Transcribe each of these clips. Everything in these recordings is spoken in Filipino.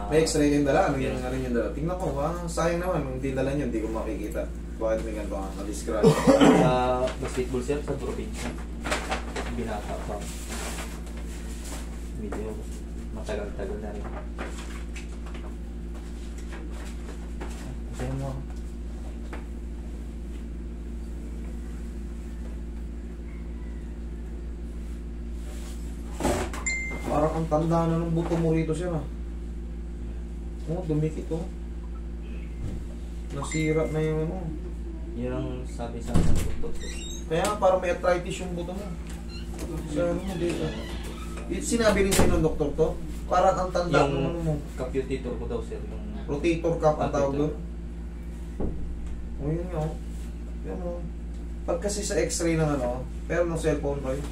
May x-ray kayong dala? Ano yung dala? Tingnan ko, sayang naman. Kung hindi dala nyo, hindi ko makikita. Bakit may ganito ka? Na-describe. Basketball sir sa probinsya. Binata pa. Medyo matagal-tagal na rin. Kasi mo. Parang ang tanda na ng buto mo rito siya. Oh, dumikit oh. Nasira na yung ano. Yun ang sabi sa akin ng doktor. Kaya parang may arthritis yung buto mo. Sa ano mo dito. Sinabi rin sa'yo ng doktor to? Parang ang tanda ng ano mo. Computator ko daw sir. Yung rotator cuff ang tawag doon. O yun nga. Yan o. Pag kasi sa x-ray ng ano, pero ng cellphone ko yun.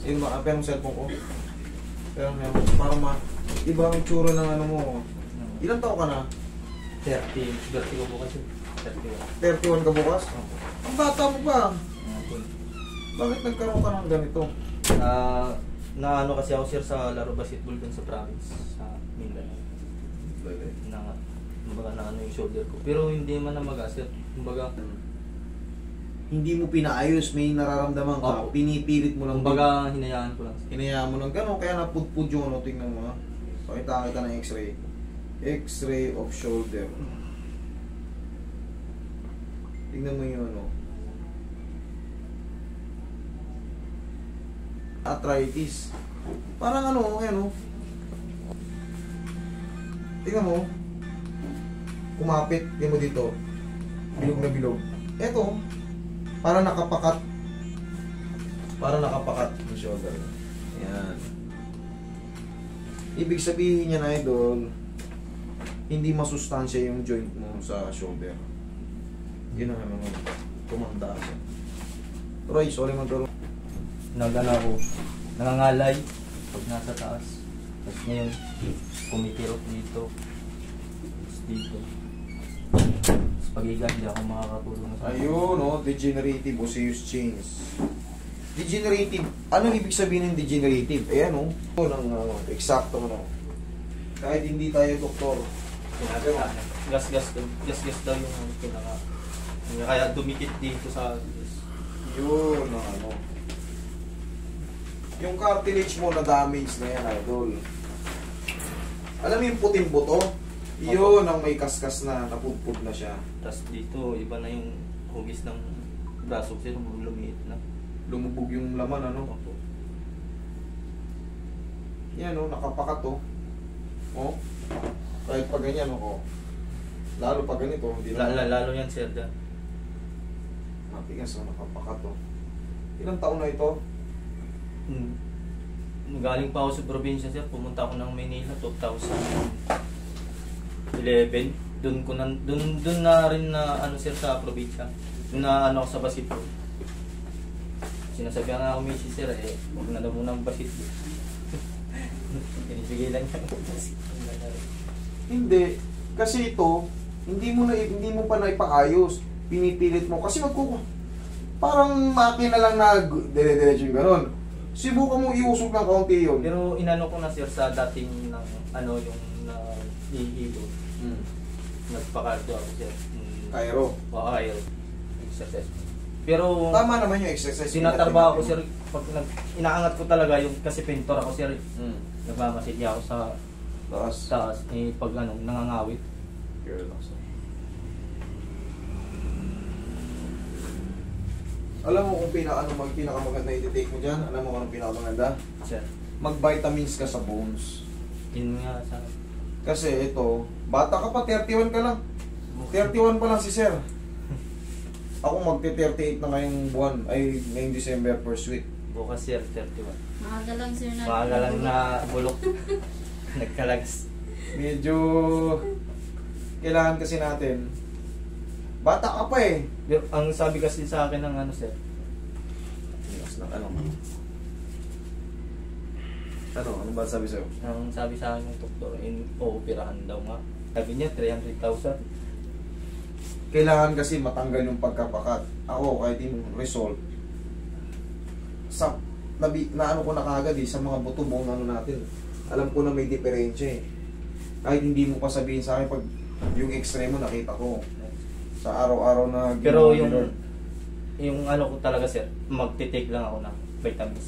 Pero ng cellphone ko. Pero nga, parang iba ang itsura ng ano mo. Ilang taon ka na? 30 ko bukas yun. 31 ka bukas? Ang bata mo pa. Bakit nagkaroon ka ng ganito? Na ano kasi ako sir sa laro basketball dun sa province sa Mindanao. Kumbaga na ano yung shoulder ko. Pero hindi man na mag-asset. Kumbaga hindi mo pinaayos, may nararamdaman ka, pinipilit mo lang. Kumbaga hinayaan ko lang. Hinayaan mo lang gano'n, kaya napudpud yung ano, tingnan mo ha. Pakita kita ng x-ray. X-ray of shoulder. Tingnan mo yung ano. Arthritis. Parang ano, ano. Tingnan mo. Kumapit, tingnan mo dito. Bilog na bilog. Eto, parang nakapakat. Parang nakapakat yung shoulder. Ayan. Ibig sabihin niya na idol, hindi masustansya yung joint mo sa shoulder. Yun ang ano, tumanda siya. Roy, sorry magkaroon. Nagana ko, nangangalay pag nasa taas. Tapos ngayon, kumikirot dito. Tapos dito. Tapos pag-iga, hindi ako makakatulong sa ayun, no? Degenerative osseous change. Degenerative. Anong ibig sabihin ng degenerative? Ayan, no? Ito ng eksakto, no? Kahit hindi tayo doktor. Gas-gas daw yung pinaka. Kaya dumikit dito sa yun, ano. Yung cartilage mo na damage na yan, idol. Alam mo yung puting buto? Yun ang may kaskas na napudpud na siya. Tapos dito, iba na yung hugis ng braso kasi lumiit na. Lumubog yung laman, ano? Opo. Yan, no? Nakapakat, oh. Oh? Kahit pa ganyan, oh. Lalo pa ganito, hindi na. Lalo yan, sir, dyan. Matigas, oh. Nakapakat, oh. Ilang taon na ito? Galing pa ako sa probinsya sir, pumunta ako ng Manila 2011. Doon na rin na ano sir sa probinsya. Doon na ano ako sa basketball. Sinasabihan nga ako misis sir huwag na daw muna ang basketball. Pinibigay lang niya. Hindi, kasi ito hindi mo pa naipaayos. Pinipilit mo kasi parang makina lang na dire-diretso yung gano'n. Subukan mo iusog ng kaunti yun. Pero inano ko na sir sa dating ng ano yung hihilo. Nagpa-cardio ako sir. Cairo. Cairo. Exercise. Pero tama naman yung exercise. Tinatrabaho ko sir pag inaangat ko talaga yung kasi pintor ako sir. Nagmamasid ako sa taas. Pag ano nangangawit. Alam mo kung pinakamaganda i-take mo dyan? Alam mo kung anong pinakamaganda? Sir. Mag-vitamins ka sa bones. Yun nga sa... Kasi ito, bata ka pa, 31 ka lang. 31 pa lang si sir. Ako magti-38 na ngayong buwan, ay ngayong December first week. Bukas sir, 31. Maaga lang sir na. Maaga lang na bulok. Nagkalagas. Medyo kailangan kasi natin. Bata ka pa eh. Pero ang sabi kasi sa akin ng ano sir. Ano ba sabi sa'yo? Ang sabi sa akin ng doktor, operahan daw nga. Sabi niya 300,000. Kailangan kasi matanggal yung pagkapakat. Ako kahit yung result sa ano ko na kagad sa mga buto mo ano natin. Alam ko na may diferensya eh. Kahit hindi mo pa sabihin sa akin, pag yung x-ray mo nakita ko sa araw-araw na Pero ginawa ni Lord. yung ano ko talaga sir, magte-take lang ako ng vitamins.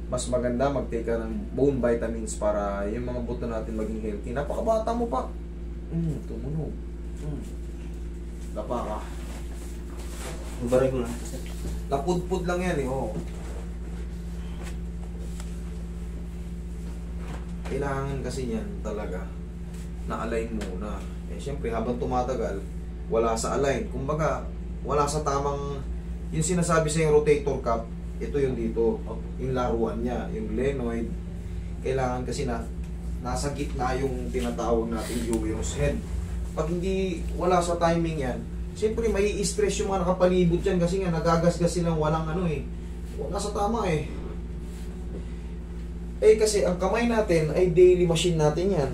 Mas maganda mag-take ka ng bone vitamins para yung mga buto natin maging healthy. Napakabata mo pa. Tumunog. Lapa ka. Ubaray ko lang ito sir. Lapud-pud lang yan eh, oh. Kailangan kasi yan talaga na-align muna. Eh syempre habang tumatagal, wala sa align. Kumbaga, wala sa tamang, yung sinasabi sa yung rotator cuff, ito yung dito, yung laruan niya, yung glenoid. Kailangan kasi nasa gitna yung tinatawag natin humerus head. Pag hindi, wala sa timing yan, siyempre may i-stress yung mga nakapalibot dyan kasi nga nagagasgas silang walang ano eh. Nasa tama eh. Eh kasi ang kamay natin ay daily machine natin yan.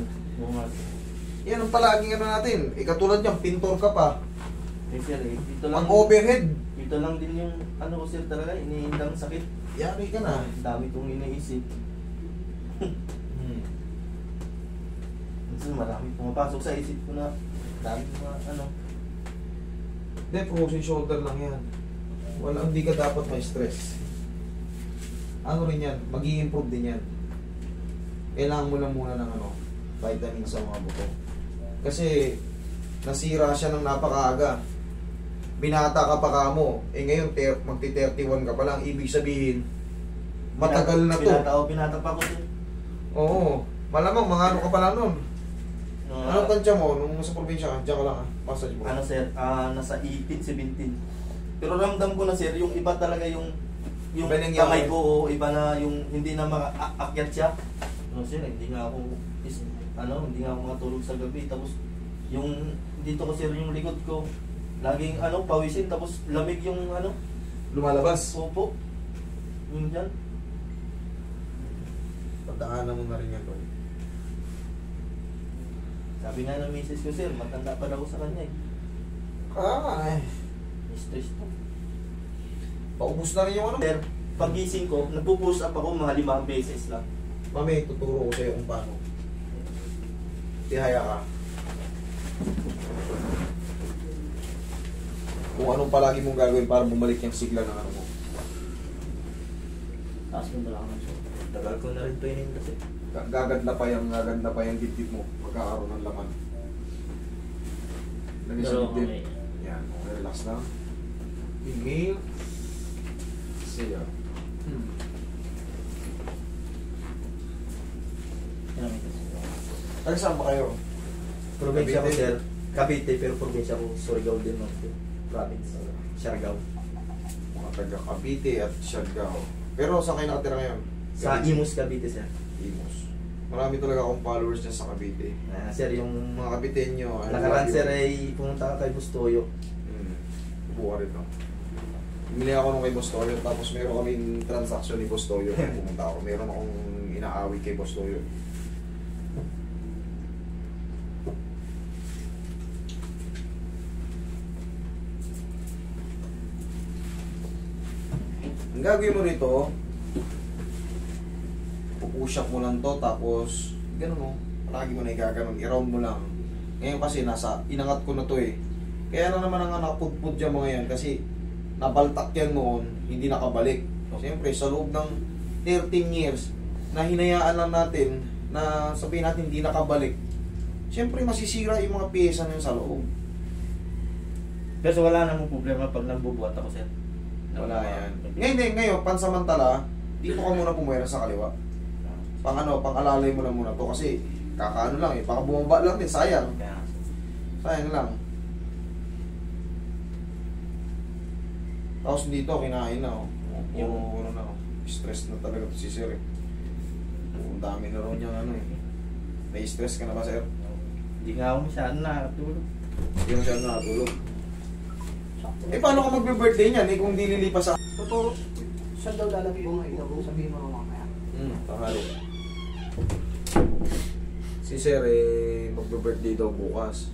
Yan ang palaging ano natin. Eh katulad niyan, pintor ka pa. Eh sir, dito lang, Ang overhead, dito lang din yung ano ko sir talaga, iniindang sakit. yari ka na. Dami kong iniisip. Minsan marami pumapasok sa isip ko na dami mga ano. Hindi, frozen shoulder lang yan. Wala, hindi ka dapat ma-stress. Ano rin yan, mag-i-improve din yan. Kailangan mo lang muna ng ano, vitamin sa mga buto. Kasi, nasira siya ng napakaaga. Binata ka pa kamo. Eh ngayon, magti-31 ka pa lang. Ibig sabihin, matagal na to. Binata pa ko sir. Oo. Malamang, mga ano ka pala nun. Anong Ano tansya mo nung sa probinsya ka? Diyan ka lang ah. Massage mo. sir, nasa 18, 17. Pero ramdam ko na sir, yung iba talaga yung Iba nang kamay yaman. ko, iba na yung hindi na makaakyat siya. No sir, hindi nga ako hindi nga ako matulog sa gabi. Tapos yung dito ko sir yung likod ko, laging pawisin tapos lamig yung Lumalabas. upo. Yung dyan. Pagdaanan mo na rin yan, Tol. Sabi nga ng misis ko sir, matanda pa daw sa kanya eh. Ay. Stress to. Paubos na rin yung ano. Sir, pagising ko, nagpo-push up ako mga 5 beses lang. Mami, tuturo ko sa'yo kung paano. Tihaya ka. Kung anong palagi mong gagawin para bumalik yung sigla ng ano mo. Taas mo na lang ako sir. Tagal ko na rin training kasi. Gaganda pa yung dibdib mo. Magkakaroon ng laman. Lagay sa Pero dibdib. okay. Yan, okay, relax lang. Inhale. Exhale. Taga saan ba kayo? Probinsya ko Cavite. sir, Cavite, pero probinsya ko Surigao din Norte, province, Siargao. Mga taga Cavite at Siargao. Pero saan kayo nakatira ngayon? Sa Imus, Cavite sir. Imus. Marami talaga akong followers dyan sa Cavite. Sir, yung Mga Caviteño. nakaraan sir ay pumunta ka kay Bustoyo. Buka rin no. Bumili ako nung kay Boss Toyo, tapos meron kaming transaction ni Boss Toyo. Kaya pumunta ako. Meron akong inaawit kay Boss Toyo. Ang gagawin mo rito, pupush up mo lang to, tapos ganun mo, palagi mo na igaganon, i-round mo lang. Ngayon kasi inangat ko na to eh. Kaya na naman ang nakapudpud dyan mga yan kasi nabaltak yan noon, hindi nakabalik. Siyempre, sa loob ng 13 years na hinayaan lang natin na sabihin natin hindi nakabalik, siyempre masisira yung mga piyesa na yun sa loob. Pero wala namang problema pag nagbubuhat ako sir. Wala yan. Ngayon, pansamantala, dito ka muna pumuwera sa kaliwa. Pang-alalay mo lang muna to kasi kakaano lang eh, baka bumaba lang din, sayang. Sayang lang. Tapos dito, kinain na oh. Puro ano na oh. Stress na talaga to si Sir eh. Ang dami na rin niyang ano eh. May stress ka na ba, Sir? Hindi nga ako masyadong nakatulog. Hindi mo siya nakatulog. Eh paano ka magbe-birthday niyan eh kung di lilipas sa... Totoo, saan daw lalagay ko ngayon? Kung sabihin mo mamaya. Tanghali. Si Sir eh, magbe-birthday daw bukas.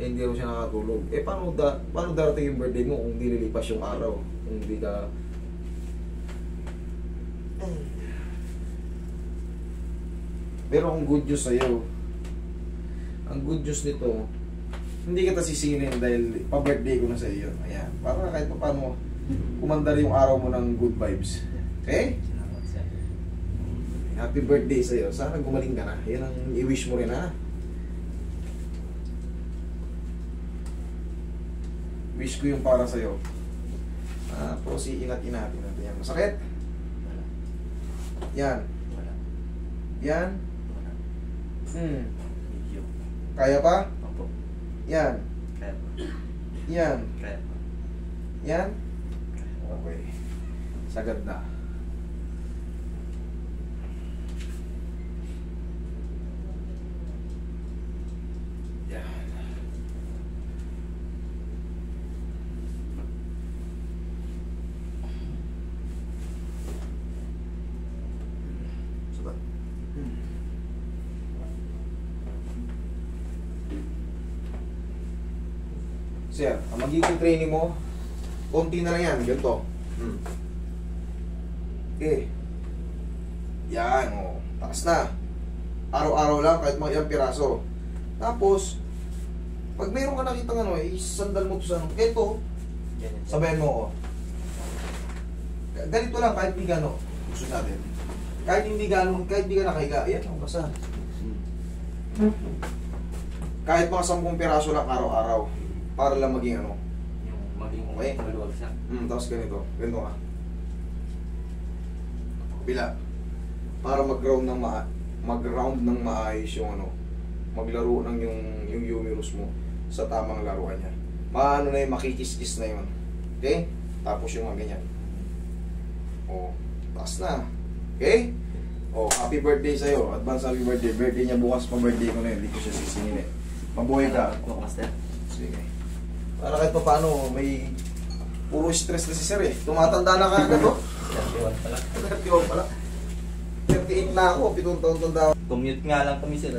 Eh hindi rin siya nakatulog. Eh paano darating yung birthday mo kung di lilipas yung araw? Kung di ka... Pero akong good news sa'yo. Ang good news nito, hindi kita sisingin dahil pa-birthday ko na sa iyo. Ayan. Para kahit pa paano, kumandar yung araw mo ng good vibes. Okay? Salamat, sir. Happy birthday sa iyo. Sana gumaling ka na. Yan ang i-wish mo rin, ha? Wish ko yung para sa iyo. Tapos iingat-inatin natin yan. Masakit? Wala. Yan. Wala. Yan. Wala. Medyo. Kaya pa? Opo. Yan. Kaya pa. Yan. Kaya pa. Yan. Okay. Sagad na. Yan. Sabat. Sir, ang magiging training mo, konti na lang yan, ganito. Okay. Yan, o. Taas na. Araw-araw lang, kahit mga ilang piraso. Tapos, pag mayroon ka nakita ano, isandal mo to sa ano. Ito, Ganyan, sir. sabayan mo ko. Ganito lang, kahit di gano. Gusto natin. Kahit hindi gano, kahit di ka nakahiga. Yan, ang basa. Kahit mga 10 piraso lang araw-araw. Para lang maging ano. Yung maging Okay. maluwag siya. Tapos ganito. Ganito ka. Bila. Para mag-round ng maayos yung ano. Maglaro ng yung humerus mo sa tamang laruan niya. Maano na yun, makikis-kis na yun. Okay? Tapos yung mga ganyan. O, taas na. Okay? O, happy birthday sa'yo. Advance happy birthday. Birthday niya bukas pa birthday ko na yun. Hindi ko siya sisingin eh. Mabuhay ka. Salamat po, master. Sige. Para kahit pa paano, may puro stress na si sir eh. Tumatanda na kagad oh. 31 pala. 31 pala. 38 na ako, 7 taon tanda. Commute nga lang kami, sir.